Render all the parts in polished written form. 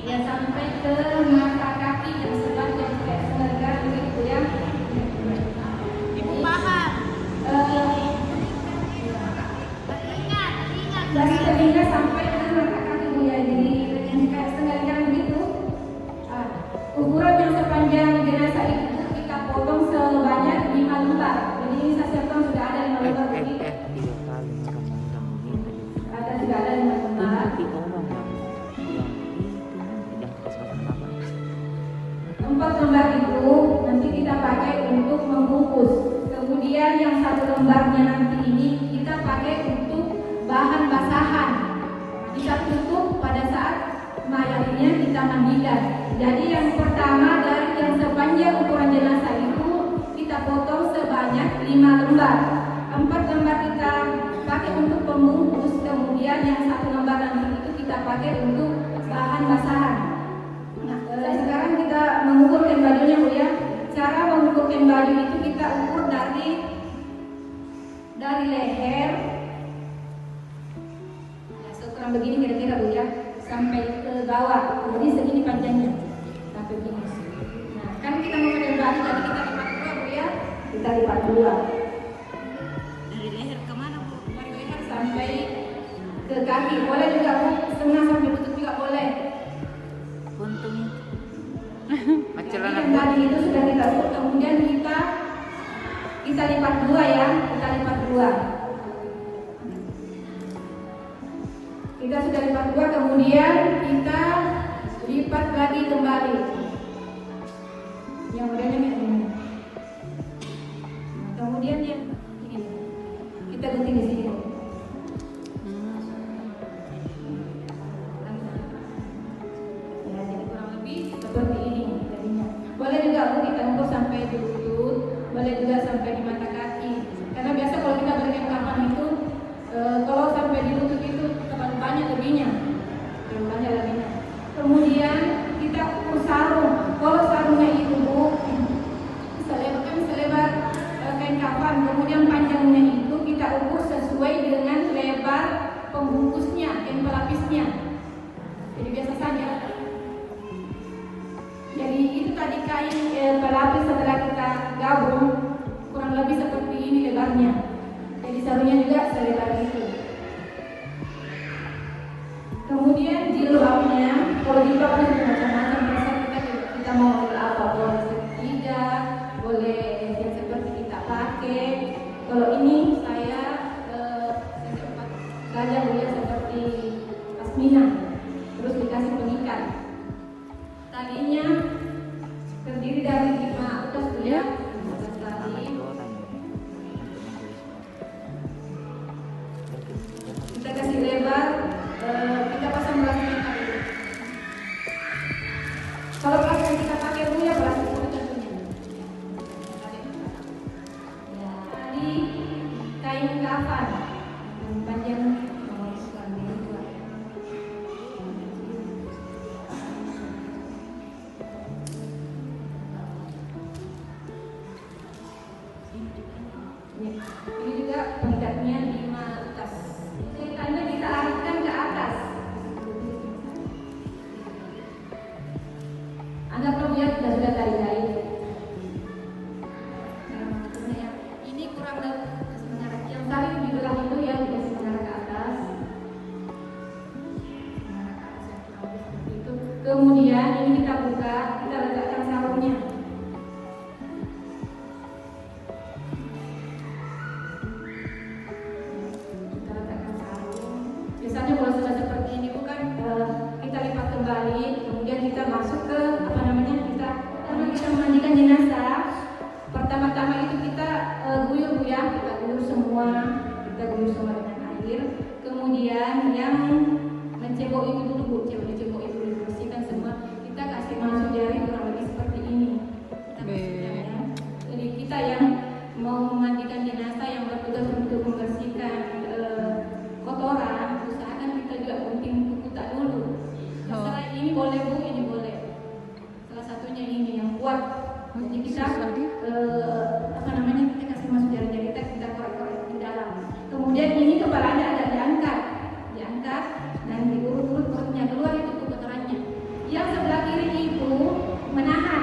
Ya sampai ke mata kaki yang sepanjang kayak selerga begitu ya. Ibu paham? Dari telinga sampai ke mata kaki Bu ya. Jadi yang kayak selerga begitu. Ukuran yang sepanjang jenazah itu kita potong sebanyak 5 lembar. Jadi ini saya siapkan sudah ada 5 lembar begini. Ada sudah ada 5 lembar. 4 lembar itu nanti kita pakai untuk membungkus. Kemudian yang 1 lembarnya nanti ini kita pakai untuk bahan basahan. Kita tutup pada saat mayatnya kita mandikan. Jadi yang pertama dari yang sepanjang ukuran jenazah itu kita potong sebanyak 5 lembar. 4 lembar kita pakai untuk pembungkus. Kemudian yang 1 lembar nanti itu kita pakai untuk bahan basahan. Sekarang kita mengukurkan bajunya Bu ya. Cara mengukurkan baju itu kita ukur dari leher ya, seukuran begini kira-kira Bu ya, sampai ke bawah. Jadi segini panjangnya sampai begini. Nah kan kita mau pakai baju jadi kita lipat dua Bu ya. Kita lipat dua. Dari leher kemana Bu? Dari leher sampai ke kaki. Boleh juga Bu, setengah sampai lutut juga boleh. Untungnya yang tadi itu sudah kita ukur, kemudian kita lipat dua ya, kita lipat dua. Kita sudah lipat dua, kemudian kita lipat lagi kembali. Yang modelnya ini. Kemudian yang ini kita gunting di sini. Seperti ini jadinya. Boleh juga Bu kita ukur sampai di lutut, boleh juga sampai di mata kaki. Karena biasa kalau kita berikan kapan itu, kalau sampai di lutut itu terlalu banyak lebihnya, Kemudian kita ukur sarung. Kalau sarungnya itu Bu, selebar kain kapan. Kemudian panjangnya itu kita ukur sesuai dengan lebar pembungkusnya, kain pelapisnya. Jadi biasa saja. Jadi itu tadi kain pelapis setelah kita gabung kurang lebih seperti ini lebarnya. Jadi sarungnya juga selebar itu. Kemudian jilbabnya, kalau jilbabnya macam-macam, biasa kita mau model apa, boleh segitiga, boleh yang seperti kita pakai. Kalau ini saya sempat saja boleh seperti pasmina, terus dikasih pengikat. Tadinya terdiri dari 5 utas Bu ya. Kita kasih lebar, kita pasang plastik dulu. Kalau plastik yang kita pakai Bu ya plastik kulit tentunya. Ya, tadi kain kafan panjang Kemudian ini kita buka, kita letakkan sarungnya. Kita letakkan sarung. Biasanya kalau sudah seperti ini bukan kita lipat kembali, kemudian kita masuk ke kita karena kita memandikan jenazah. Pertama-tama itu kita guyur ya, kita guyur semua dengan air. Kemudian yang mencebok itu dulu Bu, cebok itu dibersihkan semua. Kita kasih masuk jari kurang lebih seperti ini. Ya. Jadi kita yang mau memandikan jenazah yang bertugas untuk membersihkan kotoran, usahakan kita juga gunting kuku tak dulu. Setelah ini boleh Bu, ini boleh. Salah satunya ini yang kuat. Jadi kita kita kasih masuk jari-jari kita korek-korek di dalam. Kemudian ini kepalanya ada diangkat dan diurut-urut perutnya keluar itu kotorannya. Yang sebelah kiri itu menahan,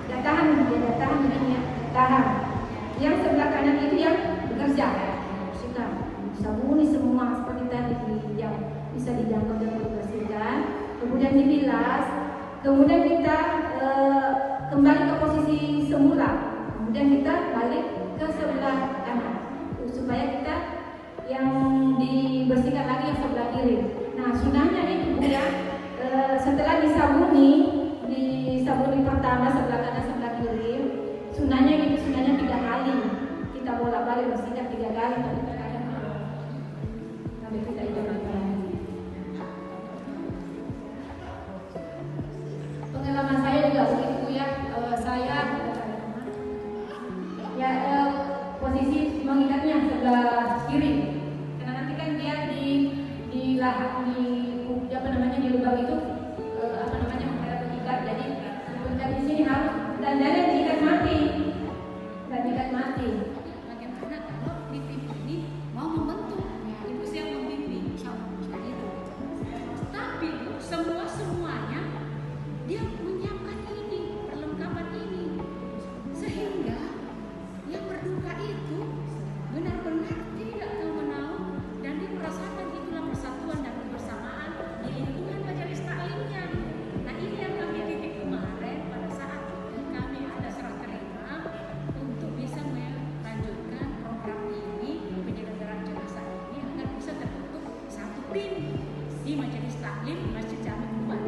tahan ini ya, tahan. Yang sebelah kanan itu yang bekerja, bersihkan, sabuni semua seperti tadi yang bisa dijangkau dan dibersihkan. Kemudian dibilas, kemudian kita kembali ke posisi semula. Kemudian kita balik ke sebelah kanan supaya kita yang dibersihkan lagi yang sebelah kiri. Nah, sunahnya itu Bu ya, setelah disabuni pertama sebelah kanan sebelah kiri, sunahnya 3 kali. Kita bolak-balik bersihkan 3 kali tapi terkadang sampai kita ijazahkan. Pengalaman saya juga begitu ya, posisi mengikatnya sebelah kiri. Karena nanti kan dia di lubang itu ada pengikat. Jadi pengikat di sini harus dan diikat mati. Bagaimana kalau di tim ini mau membentuk ibu siap membimbing itu. Tapi semuanya dia menyiapkan ini perlengkapan ini sehingga yang berduka itu benar-benar tidak tahu menau dan dia merasakan itulah persatuan dan kebersamaan di lingkungan majelis taklimnya. Nah ini yang kami titik kemarin pada saat kami ada serah terima untuk bisa melanjutkan program ini penyelenggaraan jenazah ini agar bisa terbentuk satu tim di majelis taklim Masjid Jami Tuban.